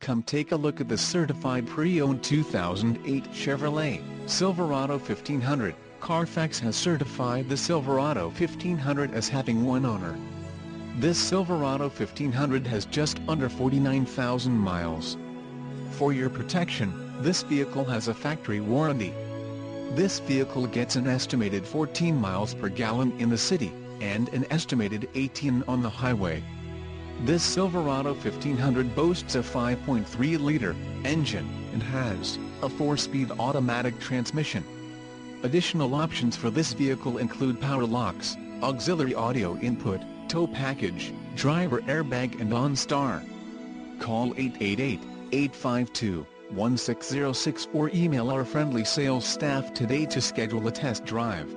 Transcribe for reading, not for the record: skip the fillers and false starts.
Come take a look at the certified pre-owned 2008 Chevrolet Silverado 1500. Carfax has certified the Silverado 1500 as having one owner. This Silverado 1500 has just under 49,000 miles. For your protection, this vehicle has a factory warranty. This vehicle gets an estimated 14 miles per gallon in the city, and an estimated 18 on the highway. This Silverado 1500 boasts a 5.3-liter engine, and has a 4-speed automatic transmission. Additional options for this vehicle include power locks, auxiliary audio input, tow package, driver airbag and OnStar. Call 888-852-1606 or email our friendly sales staff today to schedule a test drive.